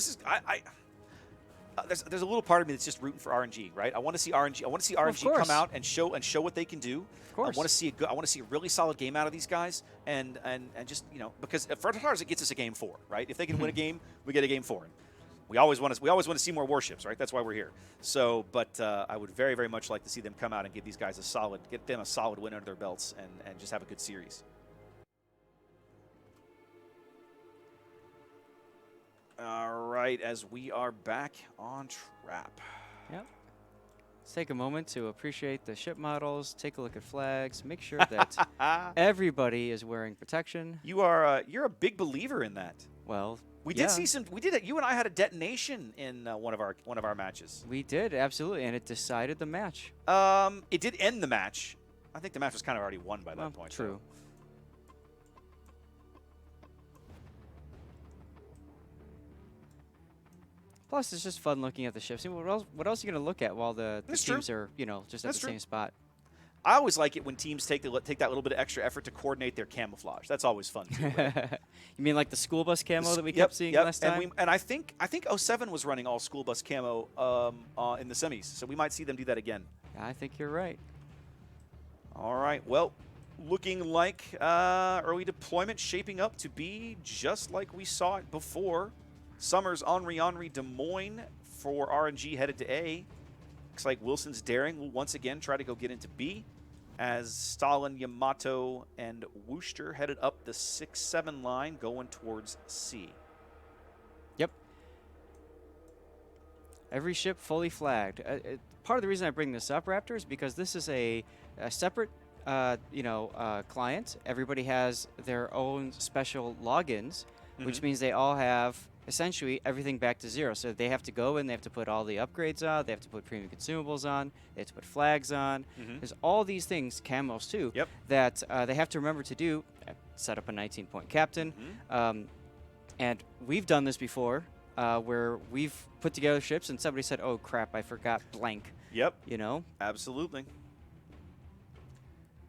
this is there's a little part of me that's just rooting for RNG, right? I want to see RNG. I want to see RNG come out and show what they can do. Of course. I want to see a really solid game out of these guys, and just because for starters it gets us a game 4, right? If they can win a game, we get a game 4. We always want to see more Warships, right? That's why we're here. So, but I would very, very much like to see them come out and give these guys a solid win under their belts, and just have a good series. All right, as we are back on Trap. Yep. Let's take a moment to appreciate the ship models, take a look at flags, make sure that everybody is wearing protection. You're a big believer in that. Well, we did see some. We did. You and I had a detonation in one of our matches. We did, absolutely, and it decided the match. It did end the match. I think the match was kind of already won by that point. True. Plus, it's just fun looking at the ships. What else are you going to look at while the teams are, just at the same spot? I always like it when teams take that little bit of extra effort to coordinate their camouflage. That's always fun too. Right? You mean like the school bus camo that we kept seeing last time? And I think 07 was running all school bus camo in the semis, so we might see them do that again. I think you're right. All right. Well, looking like early deployment shaping up to be just like we saw it before. Summers, Henri, Des Moines for RNG headed to A. Looks like Wilson's Daring will once again try to go get into B, as Stalin, Yamato, and Worcester headed up the 6-7 line going towards C. Yep. Every ship fully flagged. Part of the reason I bring this up, Raptor, is because this is a separate client. Everybody has their own special logins, which means they all have essentially everything back to 0. So they have to go and they have to put all the upgrades on, they have to put premium consumables on, they have to put flags on. There's all these things, camos too, that they have to remember to do. Set up a 19-point captain. And we've done this before where we've put together ships and somebody said, oh crap, I forgot blank. Yep. Absolutely.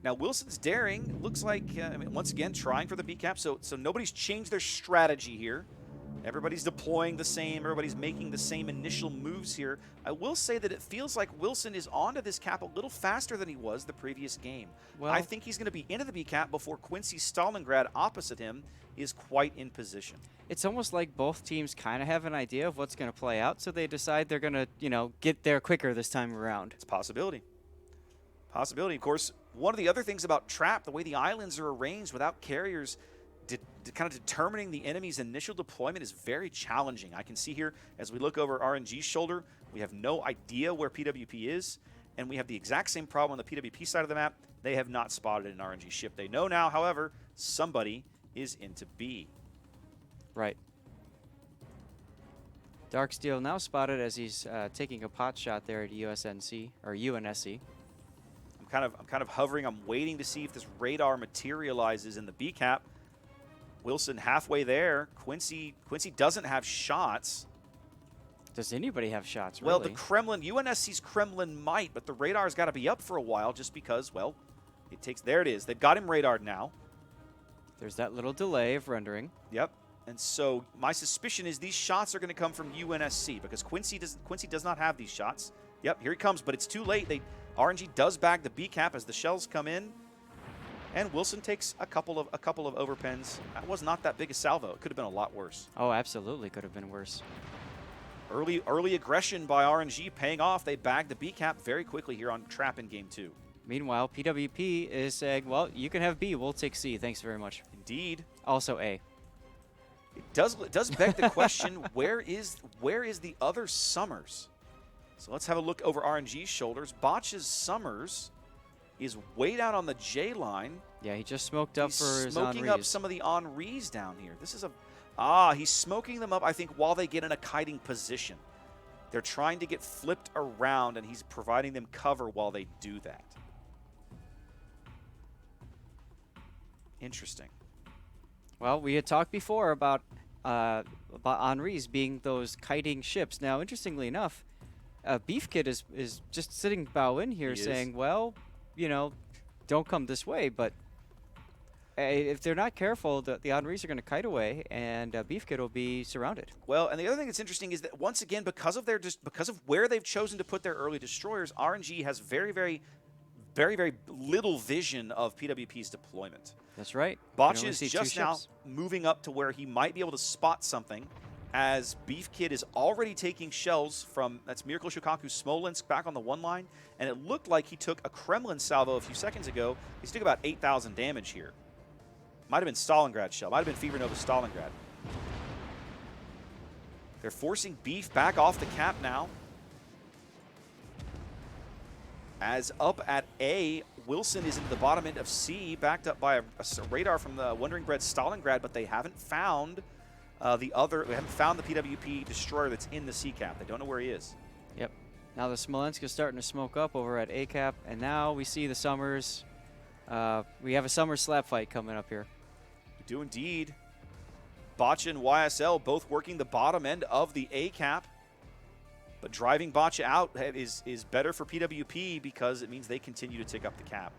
Now, Wilson's Daring looks like, once again, trying for the B cap. So nobody's changed their strategy here. Everybody's deploying the same. Everybody's making the same initial moves here. I will say that it feels like Wilson is onto this cap a little faster than he was the previous game. Well, I think he's going to be into the B cap before Quincy Stalingrad opposite him is quite in position. It's almost like both teams kind of have an idea of what's going to play out, so they decide they're going to, get there quicker this time around. It's a possibility. Possibility. Of course, one of the other things about Trap, the way the islands are arranged without carriers, kind of determining the enemy's initial deployment is very challenging. I can see here, as we look over RNG's shoulder, we have no idea where PWP is, and we have the exact same problem on the PWP side of the map. They have not spotted an RNG ship. They know now, however, somebody is into B. Right. Darksteel now spotted as he's taking a pot shot there at USNC, or UNSC. I'm kind of hovering. I'm waiting to see if this radar materializes in the B cap. Wilson halfway there. Quincy doesn't have shots. Does anybody have shots, really? Well, the Kremlin, UNSC's Kremlin might, but the radar's got to be up for a while just because, well, it takes, there it is. They've got him radared now. There's that little delay of rendering. Yep. And so my suspicion is these shots are going to come from UNSC because Quincy does not have these shots. Yep, here he comes, but it's too late. RNG does bag the B cap as the shells come in. And Wilson takes a couple of overpens. That was not that big a salvo. It could have been a lot worse. Oh, absolutely could have been worse. Early aggression by RNG paying off. They bagged the B cap very quickly here on Trap in Game 2. Meanwhile, PWP is saying, well, you can have B, we'll take C. Thanks very much. Indeed. Also A. It does beg the question, where is the other Summers? So let's have a look over RNG's shoulders. Botch's Summers is way down on the J line. Yeah, he just smoked up for his smoking Henris. up some of the Henris down here. This is he's smoking them up, I think, while they get in a kiting position. They're trying to get flipped around, and he's providing them cover while they do that. Interesting. Well, we had talked before about Henris being those kiting ships. Now, interestingly enough, Beef Kid is just sitting bow in here saying, well, don't come this way, but if they're not careful, the Henris are going to kite away, and Beef Kid will be surrounded. Well, and the other thing that's interesting is that once again, because of where they've chosen to put their early destroyers, RNG has very, very little vision of PWP's deployment. That's right. Botch is just now moving up to where he might be able to spot something, as Beef Kid is already taking shells from, that's Miracle Shokaku Smolensk back on the 1 line, and it looked like he took a Kremlin salvo a few seconds ago. He's took about 8,000 damage here. Might have been Stalingrad shell. Might have been Fever Nova Stalingrad. They're forcing Beef back off the cap now. As up at A, Wilson is into the bottom end of C, backed up by a radar from the Wondering Bread Stalingrad, but they haven't found they haven't found the PWP destroyer that's in the C cap. They don't know where he is. Yep. Now the Smolensk is starting to smoke up over at A cap, and now we see the Summers. We have a Summer slap fight coming up here. We do indeed. Botcha and YSL both working the bottom end of the A cap. But driving Botcha out is better for PWP because it means they continue to tick up the cap.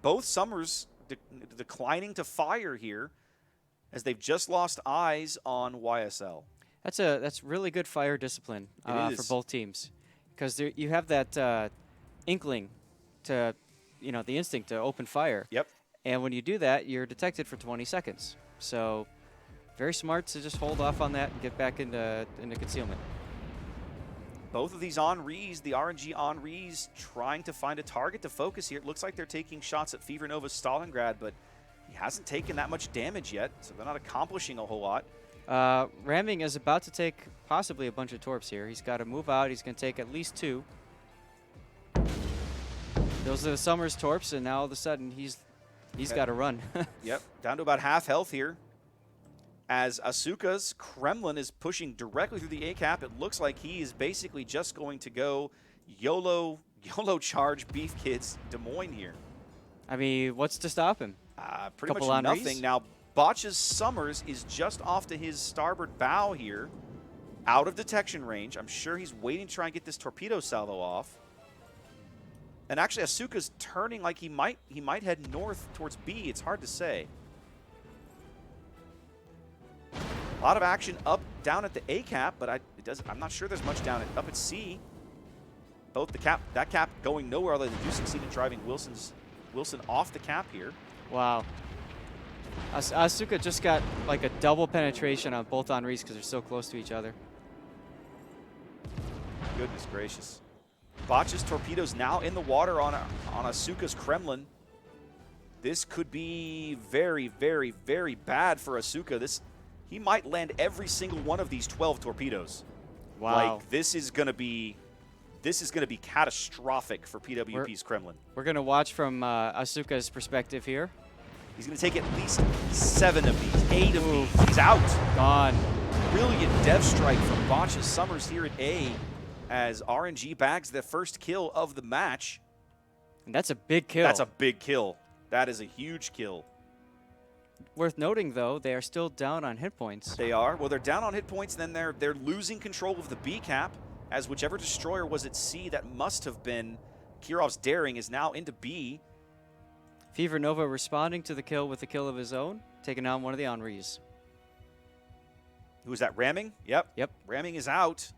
Both Summers declining to fire here as they've just lost eyes on YSL. That's really good fire discipline for both teams, because you have that inkling to, the instinct to open fire. Yep. And when you do that, you're detected for 20 seconds. So very smart to just hold off on that and get back into concealment. Both of these Henris, the RNG Henris, trying to find a target to focus here. It looks like they're taking shots at Fever Nova Stalingrad, but he hasn't taken that much damage yet, so they're not accomplishing a whole lot. Ramming is about to take possibly a bunch of torps here. He's got to move out. He's going to take at least 2. Those are the Summers torps, and now all of a sudden he's got to run. Yep, down to about half health here. As Asuka's Kremlin is pushing directly through the A cap, it looks like he is basically just going to go YOLO charge Beef Kid's Des Moines here. I mean, what's to stop him? Pretty much nothing. Now, Botch's Summers is just off to his starboard bow here, out of detection range. I'm sure he's waiting to try and get this torpedo salvo off. And actually, Asuka's turning like he might head north towards B. It's hard to say. A lot of action down at the A cap, but I'm not sure there's much up at C. Both that cap going nowhere, although they do succeed in driving Wilson off the cap here. Wow. Asuka just got like a double penetration on both Henris because they're so close to each other. Goodness gracious. Botch's torpedoes now in the water on Asuka's Kremlin. This could be very, very, very bad for Asuka. He might land every single one of these 12 torpedoes. Wow. Like, this is gonna be catastrophic for PWP's Kremlin. We're gonna watch from Asuka's perspective here. He's gonna take at least 7 of these, 8 of these. He's out. Gone. Brilliant dev strike from Botch's Summers here at A, as RNG bags the first kill of the match. And that's a big kill. That's a big kill. That is a huge kill. Worth noting, though, they are still down on hit points. They are. Well, they're down on hit points, then they're losing control of the B cap, as whichever destroyer was at C that must have been Kirov's Daring is now into B. Fever Nova responding to the kill with a kill of his own, taking down one of the Henris. Who is that, Ramming? Yep. Ramming is out.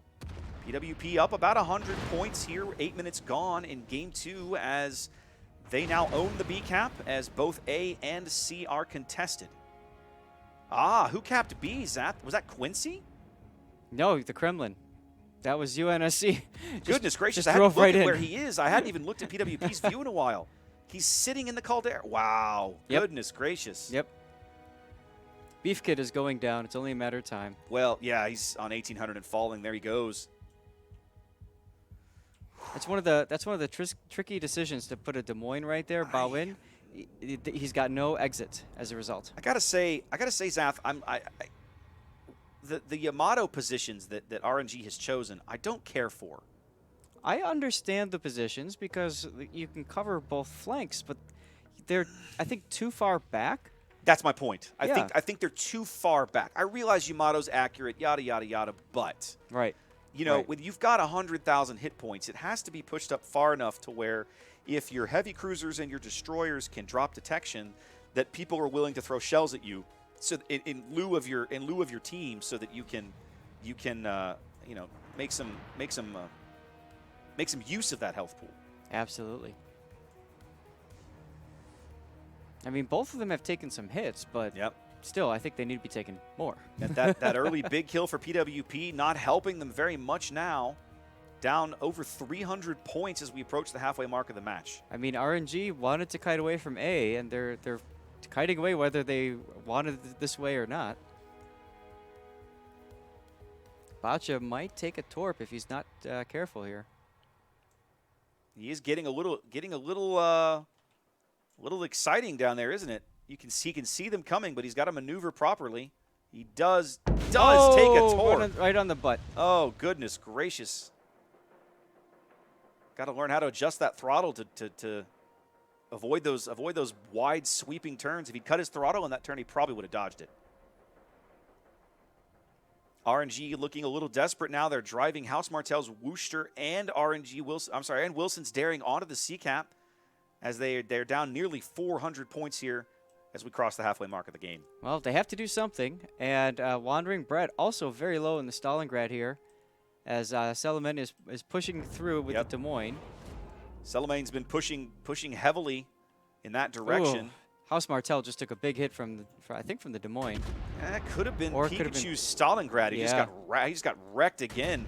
PWP up about 100 points here, 8 minutes gone in Game 2, as they now own the B cap, as both A and C are contested. Who capped B, Zap? Was that Quincy? No, the Kremlin. That was UNSC. Goodness gracious, just I hadn't looked in. at where he is. I hadn't even looked at PWP's view in a while. He's sitting in the caldera. Wow. Yep. Goodness gracious. Yep. Beef Kid is going down. It's only a matter of time. Well, yeah, he's on 1800 and falling. There he goes. That's one of the tricky decisions to put a Des Moines right there, bow in. He's got no exit as a result. I gotta say, Zath, the Yamato positions that RNG has chosen, I don't care for. I understand the positions because you can cover both flanks, but they're, I think, too far back. That's my point. Yeah. I think they're too far back. I realize Yamato's accurate, yada yada yada, but right. when you've got 100,000 hit points, it has to be pushed up far enough to where if your heavy cruisers and your destroyers can drop detection, that people are willing to throw shells at you, so in lieu of your team, so that you can you know, make some use of that health pool. Absolutely. I mean, both of them have taken some hits, but Yep. still, I think they need to be taking more. That early big kill for PWP not helping them very much now. Down over 300 points as we approach the halfway mark of the match. I mean, RNG wanted to kite away from A, and they're kiting away whether they wanted it this way or not. Bacha might take a torp if he's not careful here. He is getting a little exciting down there, isn't it? He can see them coming, but he's got to maneuver properly. He does take a torp. Right on the butt. Oh, goodness gracious. Got to learn how to adjust that throttle to avoid those wide sweeping turns. If he'd cut his throttle in that turn, he probably would have dodged it. RNG looking a little desperate now. They're driving House Martell's Wooster and and Wilson's Daring onto the C-cap as they're down nearly 400 points here as we cross the halfway mark of the game. Well, they have to do something, and Wandering Brett also very low in the Stalingrad here, as Salaman is pushing through with the Des Moines. Salamane's been pushing heavily in that direction. Ooh. House Martell just took a big hit from the Des Moines. That could have been Or Pikachu's Stalingrad. He just got wrecked again.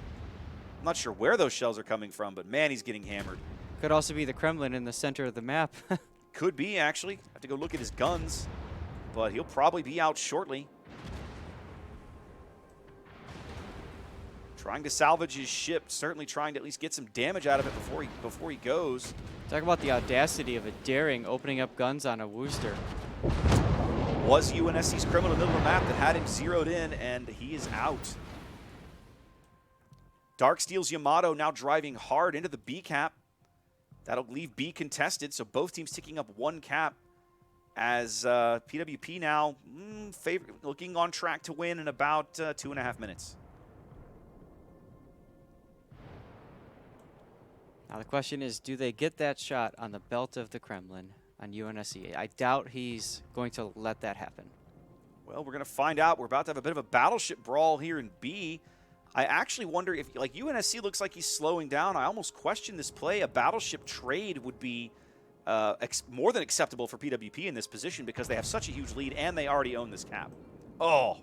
I'm not sure where those shells are coming from, but man, he's getting hammered. Could also be the Kremlin in the center of the map. Could be, actually. Have to go look at his guns, but he'll probably be out shortly. Trying to salvage his ship, certainly trying to at least get some damage out of it before he goes. Talk about the audacity of a Daring opening up guns on a Wooster. Was UNSC's Criminal in the middle of the map that had him zeroed in, and he is out. Darksteel's Yamato now driving hard into the B cap. That'll leave B contested, so both teams ticking up one cap as PWP now looking on track to win in about 2.5 minutes. Now the question is, do they get that shot on the belt of the Kremlin on UNSC? I doubt he's going to let that happen. Well, we're going to find out. We're about to have a bit of a battleship brawl here in B. I actually wonder if, like, UNSC looks like he's slowing down. I almost question this play. A battleship trade would be more than acceptable for PWP in this position because they have such a huge lead and they already own this cap. Oh,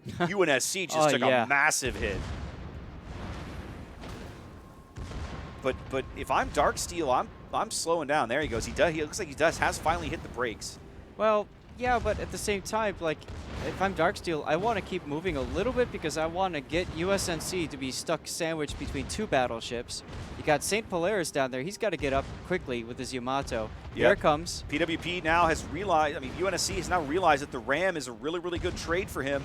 UNSC just took a massive hit. But if I'm Darksteel, I'm slowing down. There he goes. He looks like he has finally hit the brakes. Well, yeah, but at the same time, like, if I'm Darksteel, I want to keep moving a little bit because I want to get USNC to be stuck sandwiched between two battleships. You got St. Polaris down there. He's got to get up quickly with his Yamato. Yep. Here it comes. PWP now has realized, UNSC has now realized that the Ram is a really, really good trade for him.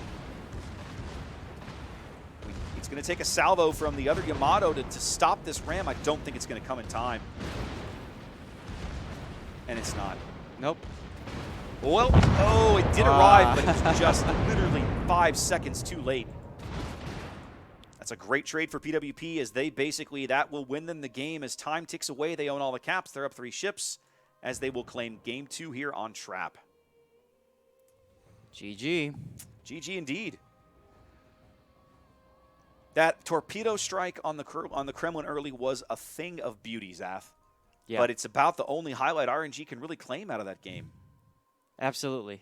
It's going to take a salvo from the other Yamato to stop this Ram. I don't think it's going to come in time. And it's not. Nope. Well, oh, it did arrive, but it's just literally 5 seconds too late. That's a great trade for PWP as that will win them the game. As time ticks away, they own all the caps. They're up 3 ships as they will claim Game 2 here on Trap. GG. GG indeed. That torpedo strike on the Kremlin early was a thing of beauty, Zath. Yeah. But it's about the only highlight RNG can really claim out of that game. Absolutely.